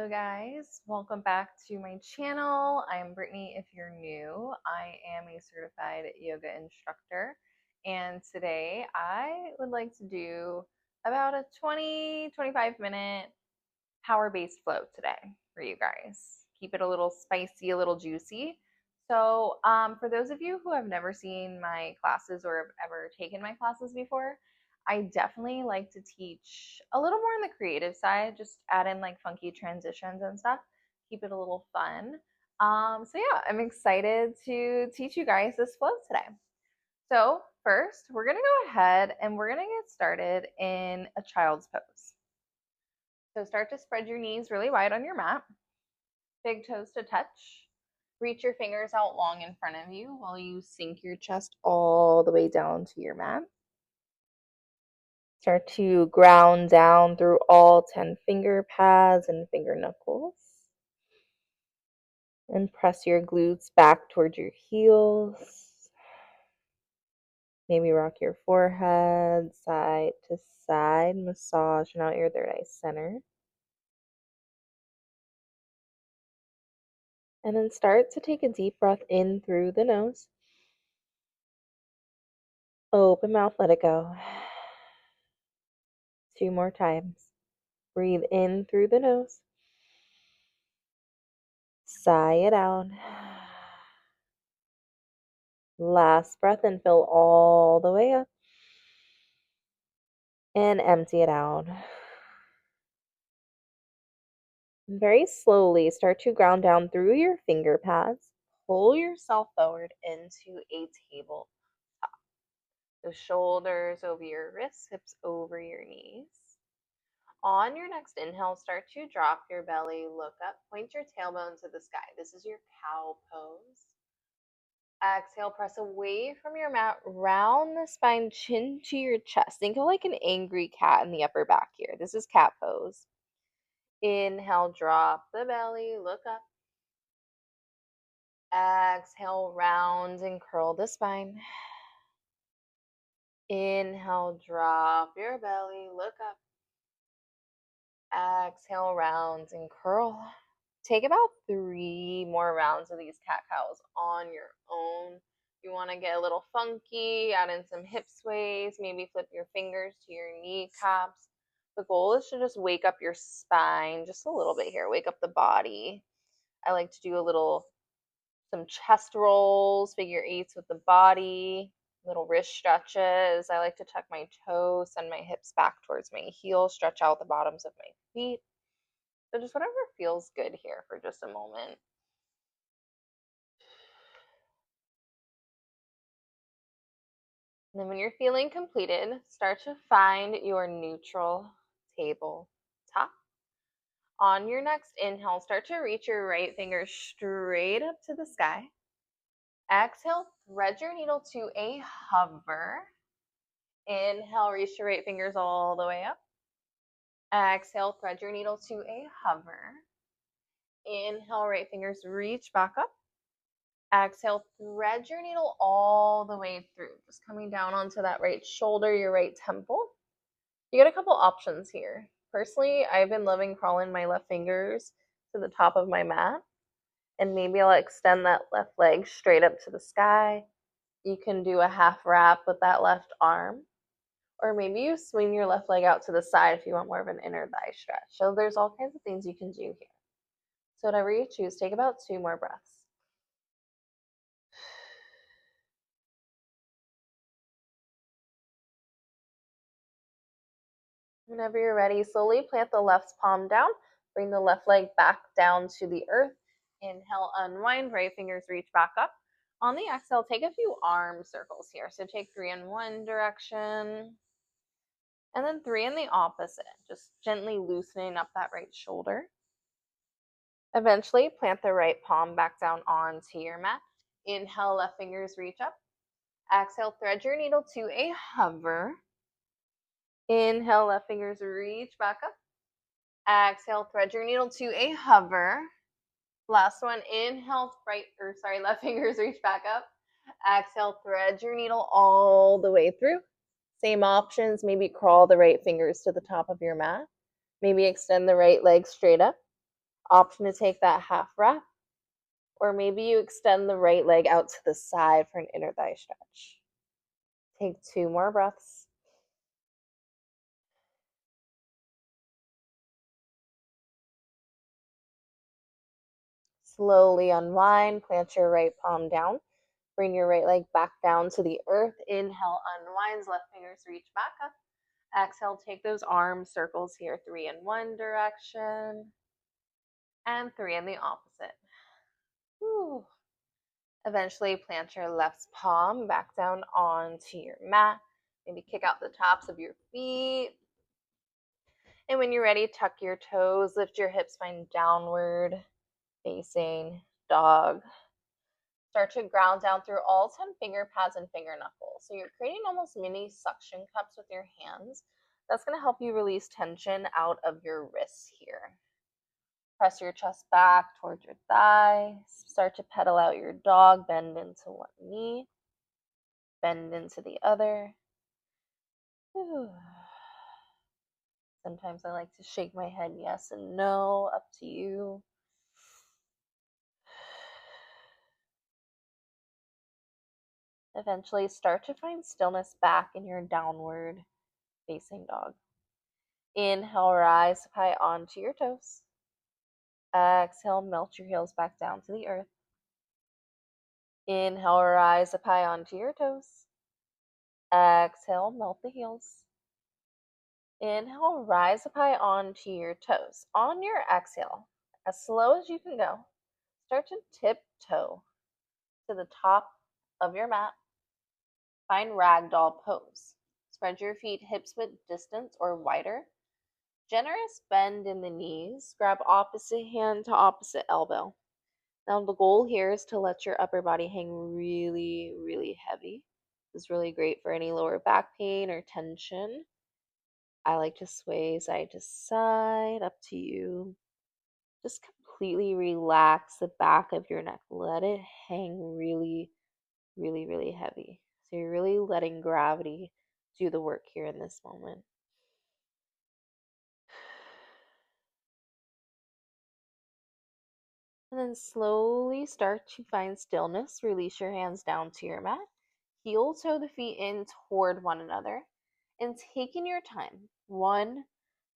Hello guys, welcome back to my channel. I'm Brittany if you're new. I am a certified yoga instructor and today I would like to do about a 20-25 minute power-based flow today for you guys. Keep it a little spicy, a little juicy. So for those of you who have never seen my classes or have ever taken my classes before, I definitely like to teach a little more on the creative side, just add in like funky transitions and stuff, keep it a little fun. So yeah, I'm excited to teach you guys this flow today. So first, we're gonna go ahead and we're gonna get started in a child's pose. So start to spread your knees really wide on your mat, big toes to touch. Reach your fingers out long in front of you while you sink your chest all the way down to your mat. Start to ground down through all 10 finger pads and finger knuckles. And press your glutes back towards your heels. Maybe rock your forehead side to side, massaging out your third eye center. And then start to take a deep breath in through the nose. Open mouth, let it go. 2 more times. Breathe in through the nose. Sigh it out. Last breath and fill all the way up. And empty it out. And very slowly start to ground down through your finger pads. Pull yourself forward into a tabletop. The shoulders over your wrists, hips over your knees. On your next inhale, start to drop your belly, look up, point your tailbone to the sky. This is your cow pose. Exhale, press away from your mat, round the spine, chin to your chest. Think of like an angry cat in the upper back here. This is cat pose. Inhale, drop the belly, look up. Exhale, round and curl the spine. Inhale, drop your belly, look up. Exhale, round and curl. Take about 3 more rounds of these cat cows on your own. You want to get a little funky, add in some hip sways, maybe flip your fingers to your kneecaps. The goal is to just wake up your spine just a little bit here, wake up the body. I like to do some chest rolls, figure eights with the body, little wrist stretches. I like to tuck my toes, send my hips back towards my heels, stretch out the bottoms of my feet. So just whatever feels good here for just a moment. And then when you're feeling completed, start to find your neutral tabletop. On your next inhale, start to reach your right finger straight up to the sky. Exhale, thread your needle to a hover. Inhale, reach your right fingers all the way up. Exhale, thread your needle to a hover. Inhale, right fingers reach back up. Exhale, thread your needle all the way through, just coming down onto that right shoulder, your right temple. You get a couple options here. Personally, I've been loving crawling my left fingers to the top of my mat, and maybe I'll extend that left leg straight up to the sky. You can do a half wrap with that left arm, or maybe you swing your left leg out to the side if you want more of an inner thigh stretch. So there's all kinds of things you can do here. So whatever you choose, take about 2 more breaths. Whenever you're ready, slowly plant the left palm down. Bring the left leg back down to the earth. Inhale, unwind, right fingers reach back up. On the exhale, take a few arm circles here. So take 3 in one direction, and then 3 in the opposite. Just gently loosening up that right shoulder. Eventually, plant the right palm back down onto your mat. Inhale, left fingers reach up. Exhale, thread your needle to a hover. Inhale, left fingers reach back up. Exhale, thread your needle to a hover. Last one, inhale, left fingers reach back up. Exhale, thread your needle all the way through. Same options, maybe crawl the right fingers to the top of your mat. Maybe extend the right leg straight up. Option to take that half breath, or maybe you extend the right leg out to the side for an inner thigh stretch. Take 2 more breaths. Slowly unwind, plant your right palm down. Bring your right leg back down to the earth. Inhale, unwinds, left fingers reach back up. Exhale, take those arm circles here, 3 in one direction and 3 in the opposite. Whew. Eventually, plant your left palm back down onto your mat. Maybe kick out the tops of your feet. And when you're ready, tuck your toes, lift your hips, spine downward, facing dog. Start to ground down through all 10 finger pads and finger knuckles. So you're creating almost mini suction cups with your hands. That's going to help you release tension out of your wrists here. Press your chest back towards your thighs. Start to pedal out your dog. Bend into one knee. Bend into the other. Whew. Sometimes I like to shake my head yes and no. Up to you. Eventually start to find stillness back in your downward facing dog. Inhale, rise up high onto your toes. Exhale, melt your heels back down to the earth. Inhale, rise up high onto your toes. Exhale, melt the heels. Inhale, rise up high onto your toes. On your exhale, as slow as you can go, start to tiptoe to the top of your mat. Find ragdoll pose. Spread your feet hips width distance or wider. Generous bend in the knees. Grab opposite hand to opposite elbow. Now the goal here is to let your upper body hang really, really heavy. This is really great for any lower back pain or tension. I like to sway side to side, up to you. Just completely relax the back of your neck. Let it hang really, really, really heavy. So you're really letting gravity do the work here in this moment. And then slowly start to find stillness. Release your hands down to your mat. Heel toe the feet in toward one another. And taking your time, one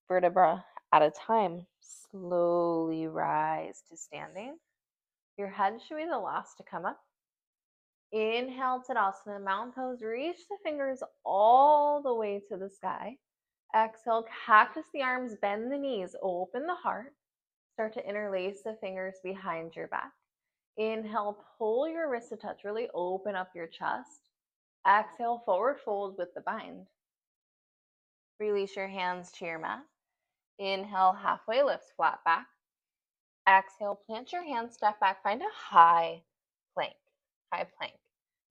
vertebra at a time, slowly rise to standing. Your head should be the last to come up. Inhale, Tadasana, mountain pose. Reach the fingers all the way to the sky. Exhale, cactus the arms, bend the knees, open the heart. Start to interlace the fingers behind your back. Inhale, pull your wrists to touch. Really open up your chest. Exhale, forward fold with the bind. Release your hands to your mat. Inhale, halfway lifts, flat back. Exhale, plant your hands, step back, find a high plank. High plank.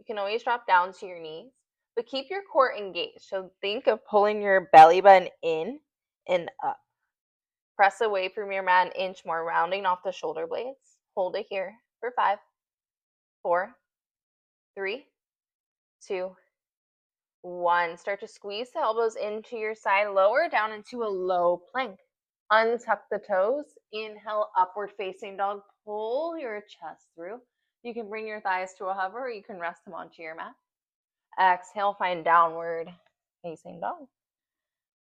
You can always drop down to your knees, but keep your core engaged. So think of pulling your belly button in and up. Press away from your mat an inch more, rounding off the shoulder blades. Hold it here for 5, 4, 3, 2, 1. Start to squeeze the elbows into your side, lower down into a low plank. Untuck the toes. Inhale, upward facing dog. Pull your chest through. You can bring your thighs to a hover, or you can rest them onto your mat. Exhale, find downward facing dog.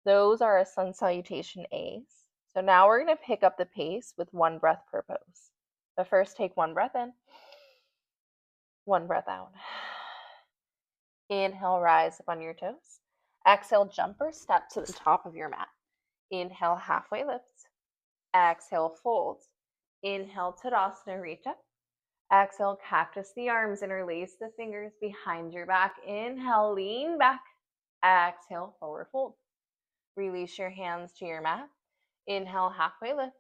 Those are a sun salutation A's. So now we're going to pick up the pace with one breath per pose. But first, take one breath in, one breath out. Inhale, rise up on your toes. Exhale, jump or step to the top of your mat. Inhale, halfway lift. Exhale, fold. Inhale, Tadasana, reach up. Exhale, cactus the arms, interlace the fingers behind your back. Inhale, lean back. Exhale, forward fold. Release your hands to your mat. Inhale, halfway lift.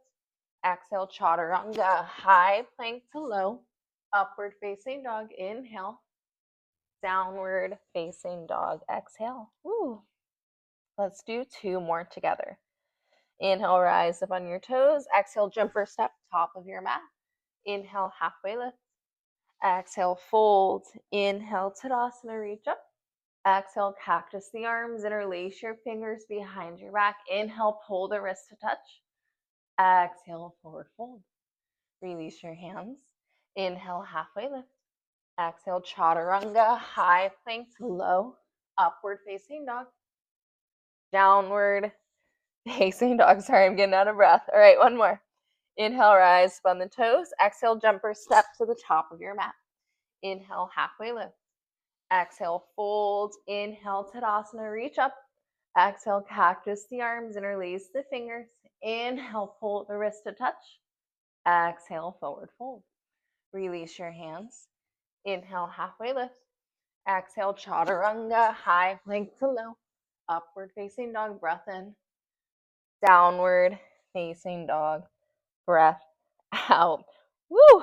Exhale, chaturanga, high plank to low. Upward facing dog, inhale. Downward facing dog, exhale. Woo. Let's do 2 more together. Inhale, rise up on your toes. Exhale, jump or step, top of your mat. Inhale, halfway lift. Exhale, fold. Inhale, Tadasana, reach up. Exhale, cactus the arms, interlace your fingers behind your back. Inhale, pull the wrist to touch. Exhale, forward fold. Release your hands. Inhale, halfway lift. Exhale, chaturanga, high plank to low, upward facing dog, downward facing dog. Sorry, I'm getting out of breath. All right, one more. Inhale, rise, spun the toes. Exhale, jumper step to the top of your mat. Inhale, halfway lift. Exhale, fold. Inhale, Tadasana, reach up. Exhale, cactus the arms, interlace the fingers. Inhale, pull the wrist to touch. Exhale, forward fold. Release your hands. Inhale, halfway lift. Exhale, chaturanga, high plank to low. Upward facing dog, breath in. Downward facing dog, breath out. Woo!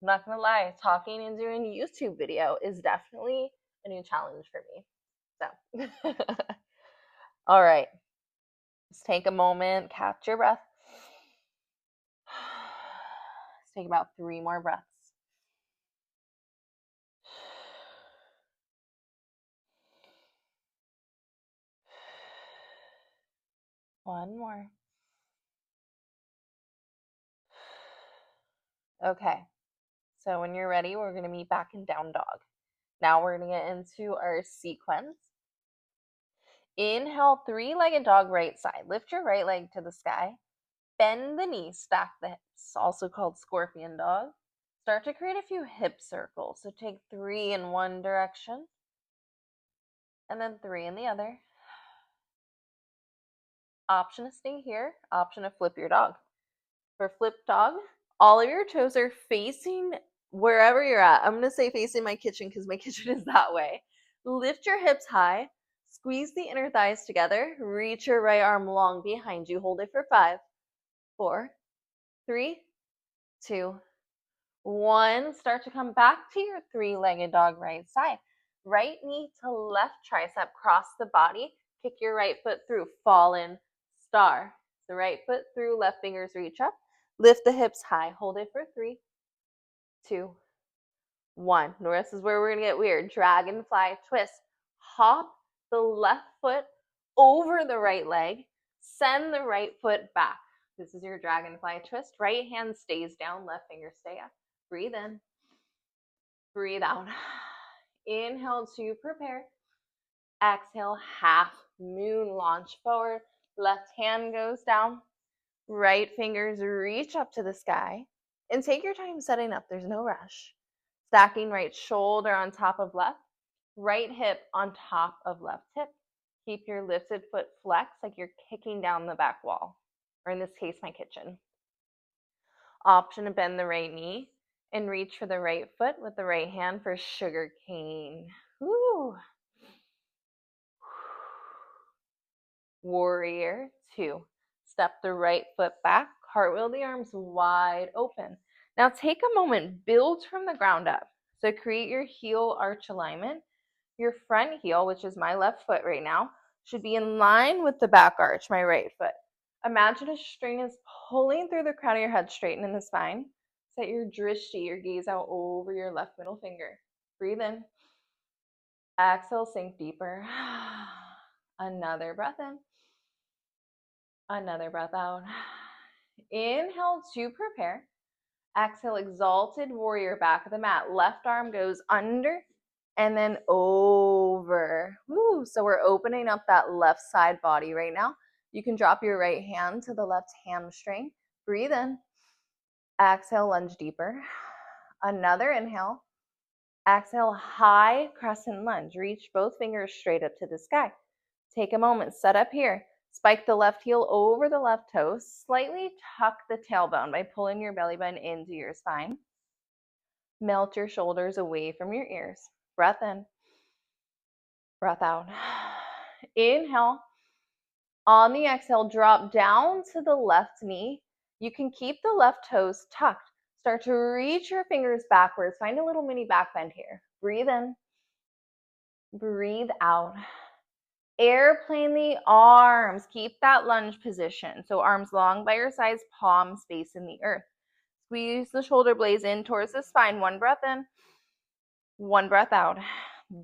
I'm not gonna lie, talking and doing a YouTube video is definitely a new challenge for me. So, all right, just take a moment, catch your breath. Let's take about 3 more breaths. One more. Okay, so when you're ready, we're gonna meet back in down dog. Now we're gonna get into our sequence. Inhale, 3-legged dog, right side. Lift your right leg to the sky. Bend the knee, stack the hips, also called scorpion dog. Start to create a few hip circles. So take 3 in one direction and then 3 in the other. Option to stay here, option to flip your dog. For flip dog, all of your toes are facing wherever you're at. I'm going to say facing my kitchen because my kitchen is that way. Lift your hips high, squeeze the inner thighs together, reach your right arm long behind you. Hold it for 5, 4, 3, 2, 1. Start to come back to your 3-legged dog right side. Right knee to left tricep, cross the body, kick your right foot through, fallen star. The right foot through, left fingers reach up, lift the hips high, hold it for 3, 2, 1. The rest is where we're gonna get weird. Dragonfly twist. Hop the left foot over the right leg, send the right foot back. This is your dragonfly twist. Right hand stays down, left finger stay up. Breathe in, breathe out. Inhale to prepare. Exhale, half moon launch forward. Left hand goes down. Right fingers reach up to the sky. And take your time setting up. There's no rush. Stacking right shoulder on top of left. Right hip on top of left hip. Keep your lifted foot flexed like you're kicking down the back wall. Or in this case, my kitchen. Option to bend the right knee and reach for the right foot with the right hand for sugar cane. Woo. Warrior 2. Step the right foot back, cartwheel the arms wide open. Now take a moment, build from the ground up. So create your heel arch alignment. Your front heel, which is my left foot right now, should be in line with the back arch, my right foot. Imagine a string is pulling through the crown of your head, straightening the spine. Set your drishti, your gaze out over your left middle finger. Breathe in. Exhale, sink deeper. Another breath in. Another breath out. Inhale to prepare. Exhale, exalted warrior, back of the mat. Left arm goes under and then over. Woo. So we're opening up that left side body right now. You can drop your right hand to the left hamstring. Breathe in. Exhale, lunge deeper. Another inhale. Exhale, high crescent lunge. Reach both fingers straight up to the sky. Take a moment, set up here. Spike the left heel over the left toe. Slightly tuck the tailbone by pulling your belly button into your spine. Melt your shoulders away from your ears. Breath in. Breath out. Inhale. On the exhale, drop down to the left knee. You can keep the left toes tucked. Start to reach your fingers backwards. Find a little mini back bend here. Breathe in. Breathe out. Airplane the arms. Keep that lunge position. So arms long by your sides, palms facing the earth. Squeeze the shoulder blades in towards the spine. 1 breath in. 1 breath out.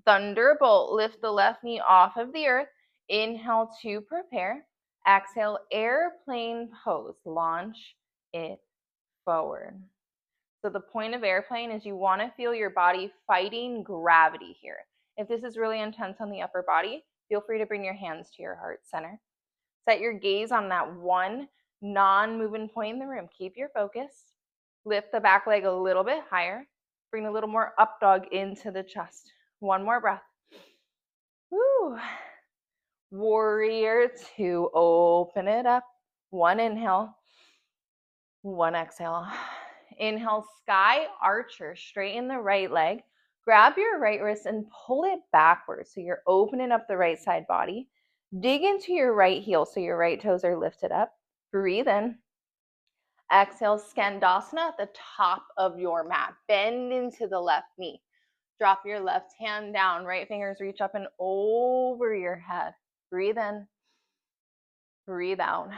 Thunderbolt. Lift the left knee off of the earth. Inhale to prepare. Exhale, airplane pose. Launch it forward. So the point of airplane is you want to feel your body fighting gravity here. If this is really intense on the upper body, feel free to bring your hands to your heart center. Set your gaze on that one non-moving point in the room. Keep your focus. Lift the back leg a little bit higher. Bring a little more up dog into the chest. One more breath. Woo. Warrior two. Open it up. One inhale. One exhale. Inhale, sky archer. Straighten the right leg. Grab your right wrist and pull it backwards. So you're opening up the right side body. Dig into your right heel so your right toes are lifted up. Breathe in. Exhale, Skandasana at the top of your mat. Bend into the left knee. Drop your left hand down. Right fingers reach up and over your head. Breathe in. Breathe out.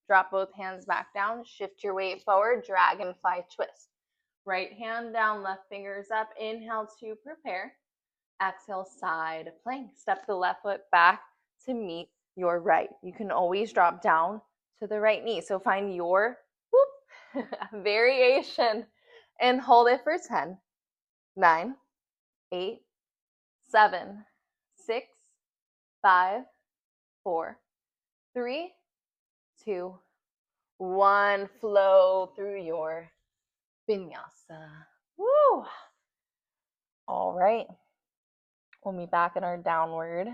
Drop both hands back down. Shift your weight forward. Dragonfly twist. Right hand down, left fingers up. Inhale to prepare. Exhale, side plank. Step the left foot back to meet your right. You can always drop down to the right knee. So find your variation and hold it for 10, 9, 8, 7, 6, 5, 4, 3, 2, 1. Flow through your vinyasa. Woo! All right. We'll be back in our downward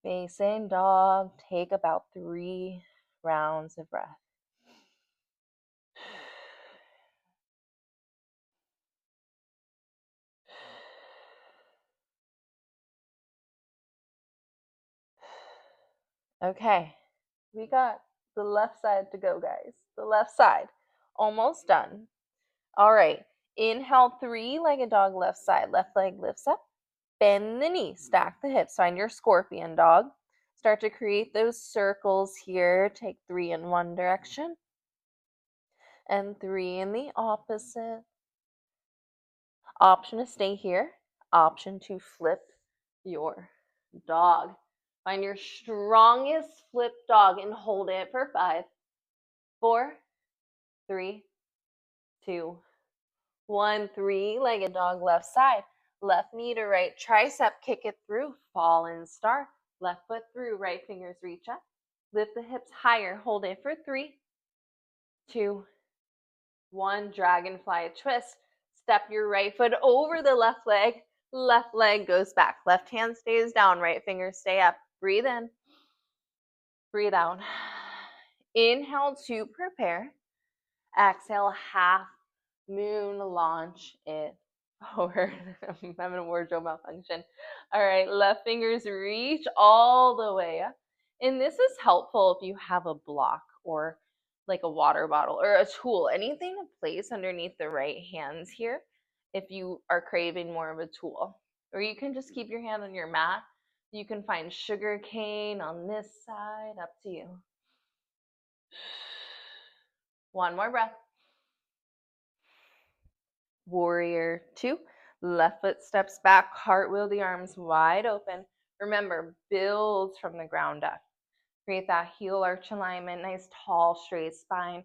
facing dog. Take about 3 rounds of breath. Okay, we got the left side to go, guys. The left side. Almost done. All right. Inhale, 3-legged dog, left side. Left leg lifts up. Bend the knee. Stack the hips. Find your scorpion dog. Start to create those circles here. Take 3 in one direction and 3 in the opposite. Option to stay here. Option to flip your dog. Find your strongest flip dog and hold it for 5, 4, 3, 2, 1. 3-legged dog, left side. Left knee to right tricep, kick it through, fallen star. Left foot through, right fingers reach up. Lift the hips higher, hold it for 3, 2, 1. Dragonfly twist. Step your right foot over the left leg goes back. Left hand stays down, right fingers stay up. Breathe in, breathe out. Inhale to prepare. Exhale, half moon, launch it forward. I'm having a wardrobe malfunction. All right, left fingers reach all the way up. And this is helpful if you have a block or like a water bottle or a tool, anything to place underneath the right hands here if you are craving more of a tool. Or you can just keep your hand on your mat. You can find sugar cane on this side, up to you. One more breath. Warrior two. Left foot steps back, cartwheel the arms wide open. Remember, build from the ground up. Create that heel arch alignment, nice tall straight spine.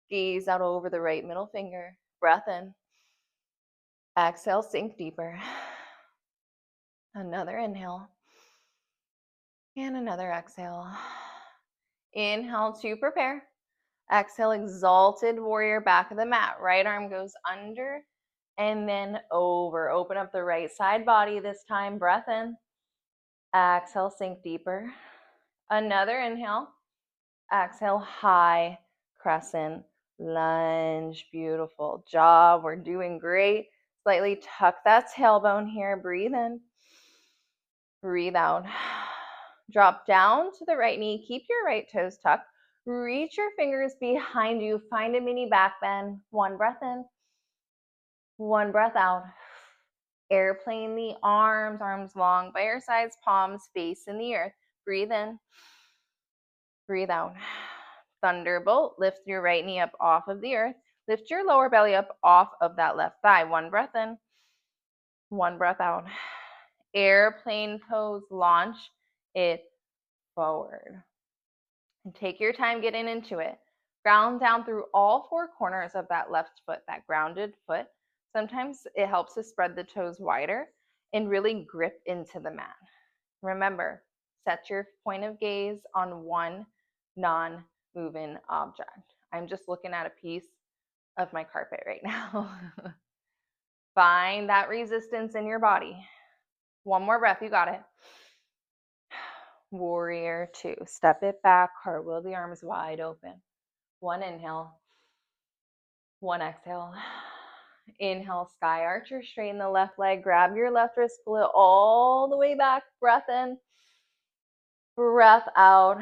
Gaze out over the right middle finger. Breath in. Exhale, sink deeper. Another inhale. And another exhale. Inhale to prepare. Exhale, exalted warrior, back of the mat. Right arm goes under and then over. Open up the right side body this time. Breath in. Exhale, sink deeper. Another inhale. Exhale, high crescent lunge. Beautiful job. We're doing great. Slightly tuck that tailbone here. Breathe in. Breathe out. Drop down to the right knee. Keep your right toes tucked. Reach your fingers behind you. Find a mini back bend. One breath in. One breath out. Airplane the arms, arms long by your sides, palms face in the earth. Breathe in. Breathe out. Thunderbolt. Lift your right knee up off of the earth. Lift your lower belly up off of that left thigh. One breath in. One breath out. Airplane pose. Launch it forward. And take your time getting into it. Ground down through all four corners of that left foot, that grounded foot. Sometimes it helps to spread the toes wider and really grip into the mat. Remember, set your point of gaze on one non-moving object. I'm just looking at a piece of my carpet right now. Find that resistance in your body. One more breath, you got it. Warrior two. Step it back, cartwheel the arms wide open. One inhale, one exhale. Inhale, sky archer, straighten the left leg, grab your left wrist, pull it all the way back, breath in, breath out.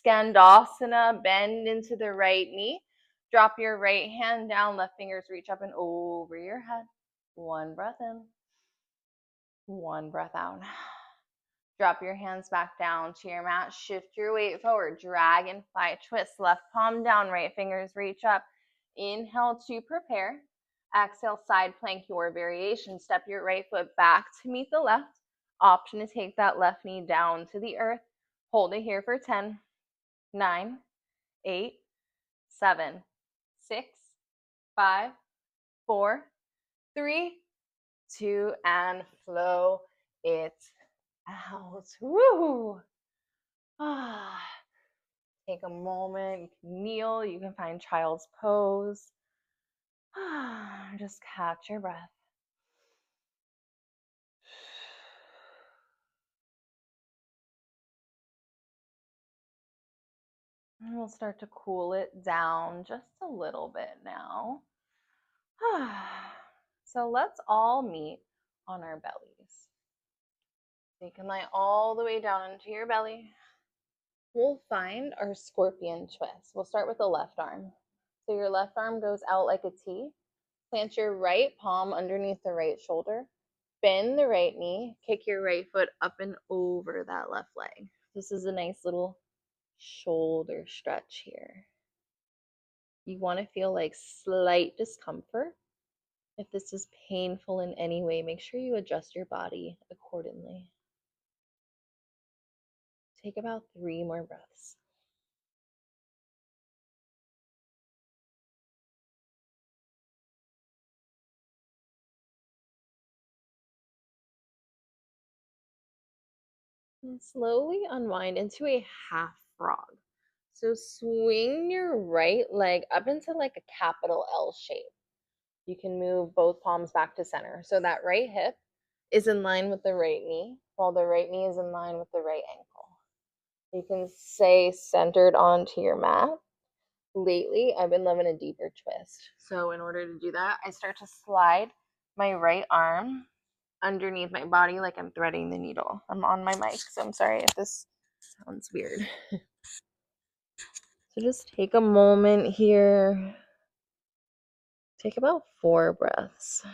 Skandasana, bend into the right knee. Drop your right hand down, left fingers reach up and over your head. One breath in, one breath out. Drop your hands back down to your mat. Shift your weight forward. Dragonfly twist. Left palm down, right fingers reach up. Inhale to prepare. Exhale, side plank your variation. Step your right foot back to meet the left. Option to take that left knee down to the earth. Hold it here for 10, 9, 8, 7, 6, 5, 4, 3, 2, and flow it out. Woo! Take a moment. You can kneel. You can find child's pose. Just catch your breath. And we'll start to cool it down just a little bit now. So let's all meet on our bellies. You can lie all the way down into your belly. We'll find our scorpion twist. We'll start with the left arm. So your left arm goes out like a T. Plant your right palm underneath the right shoulder. Bend the right knee. Kick your right foot up and over that left leg. This is a nice little shoulder stretch here. You want to feel like slight discomfort. If this is painful in any way, make sure you adjust your body accordingly. Take about 3 more breaths. And slowly unwind into a half frog. So swing your right leg up into like a capital L shape. You can move both palms back to center. So that right hip is in line with the right knee, while the right knee is in line with the right ankle. You can stay centered onto your mat. Lately, I've been loving a deeper twist. So in order to do that, I start to slide my right arm underneath my body like I'm threading the needle. I'm on my mic, so I'm sorry if this sounds weird. So just take a moment here. Take about 4 breaths.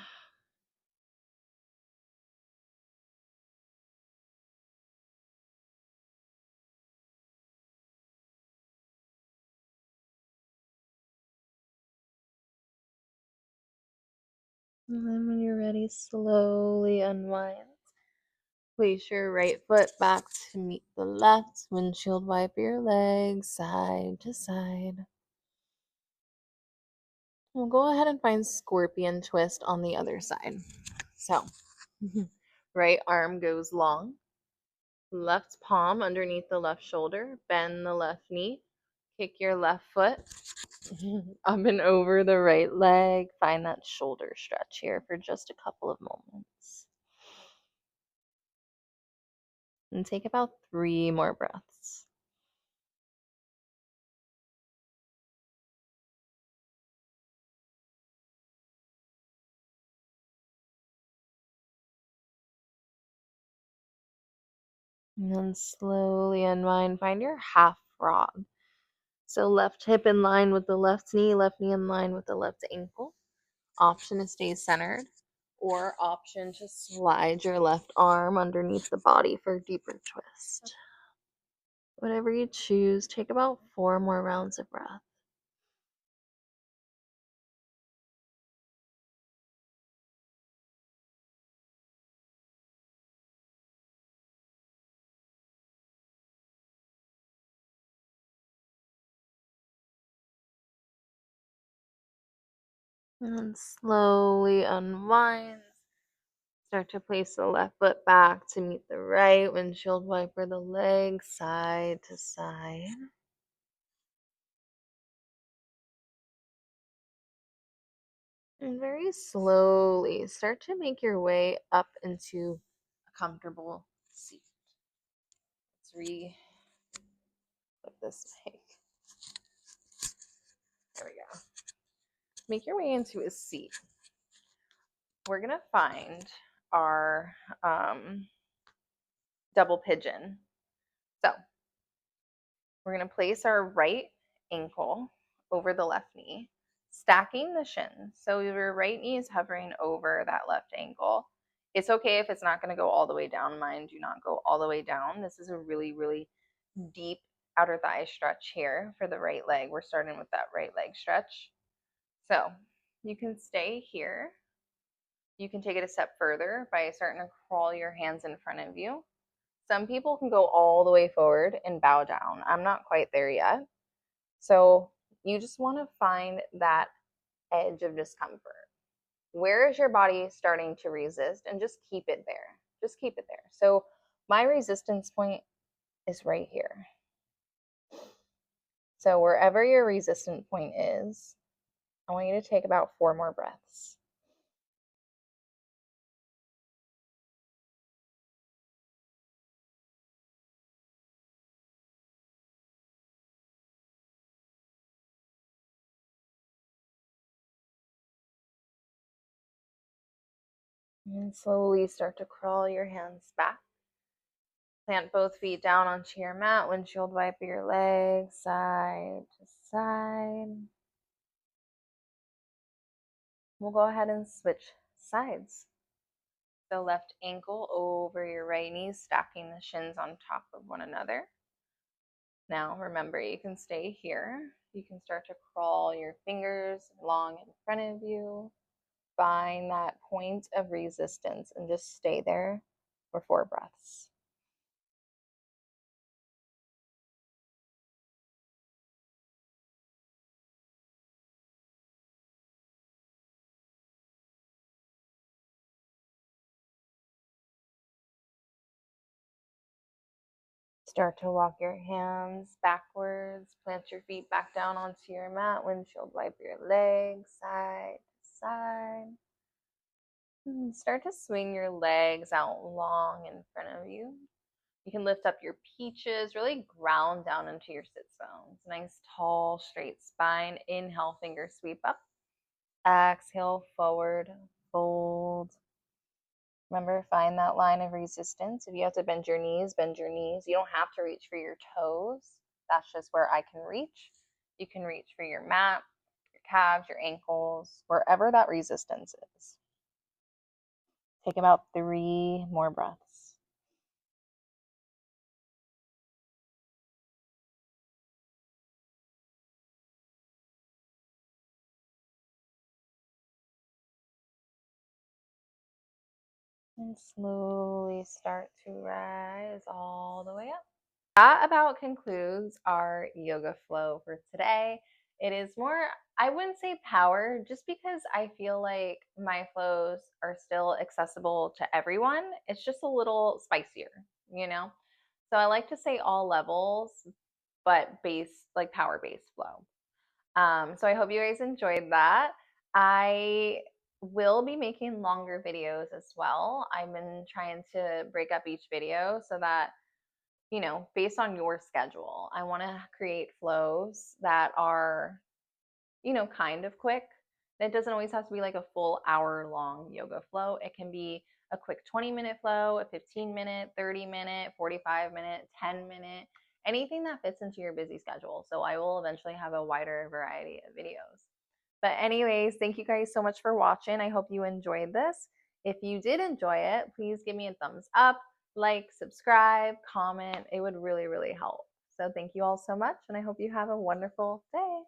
And then when you're ready, slowly unwind. Place your right foot back to meet the left. Windshield wipe your legs side to side. We'll go ahead and find scorpion twist on the other side. So, right arm goes long. Left palm underneath the left shoulder. Bend the left knee. Kick your left foot up and over the right leg. Find that shoulder stretch here for just a couple of moments. And take about 3 more breaths. And then slowly unwind. Find your half frog. So left hip in line with the left knee in line with the left ankle. Option to stay centered, or option to slide your left arm underneath the body for a deeper twist. Whatever you choose, take about 4 more rounds of breath. And slowly unwind. Start to place the left foot back to meet the right. Windshield wiper the legs side to side. And very slowly start to make your way up into a comfortable seat. Let's flip this mic. There we go. Make your way into a seat. We're going to find our double pigeon. So we're going to place our right ankle over the left knee, stacking the shins. So your right knee is hovering over that left ankle. It's okay if it's not going to go all the way down. Mine do not go all the way down. This is a really, really deep outer thigh stretch here for the right leg. We're starting with that right leg stretch. So you can stay here. You can take it a step further by starting to crawl your hands in front of you. Some people can go all the way forward and bow down. I'm not quite there yet. So you just want to find that edge of discomfort. Where is your body starting to resist? And just keep it there. Just keep it there. So my resistance point is right here. So wherever your resistance point is, I want you to take about 4 more breaths. And slowly start to crawl your hands back. Plant both feet down onto your mat. Windshield wiper your legs side to side. We'll go ahead and switch sides. So left ankle over your right knee, stacking the shins on top of one another. Now remember, you can stay here. You can start to crawl your fingers long in front of you. Find that point of resistance and just stay there for 4 breaths. Start to walk your hands backwards, plant your feet back down onto your mat, windshield wipe your legs side to side. And start to swing your legs out long in front of you. You can lift up your peaches, really ground down into your sits bones. Nice, tall, straight spine. Inhale, finger sweep up. Exhale, forward, fold. Remember, find that line of resistance. If you have to bend your knees, bend your knees. You don't have to reach for your toes. That's just where I can reach. You can reach for your mat, your calves, your ankles, wherever that resistance is. Take about 3 more breaths. And slowly start to rise all the way up. That about concludes our yoga flow for today. It is more, I wouldn't say power, just because I feel like my flows are still accessible to everyone. It's just a little spicier, you know? So I like to say all levels, but base, like power based flow. So I hope you guys enjoyed that. I will be making longer videos as well. I've been trying to break up each video so that, based on your schedule, I want to create flows that are, kind of quick. It doesn't always have to be like a full hour long yoga flow. It can be a quick 20-minute flow, a 15-minute, 30-minute, 45-minute, 10-minute, anything that fits into your busy schedule. So I will eventually have a wider variety of videos. But anyways, thank you guys so much for watching. I hope you enjoyed this. If you did enjoy it, please give me a thumbs up, like, subscribe, comment. It would really, really help. So thank you all so much, and I hope you have a wonderful day.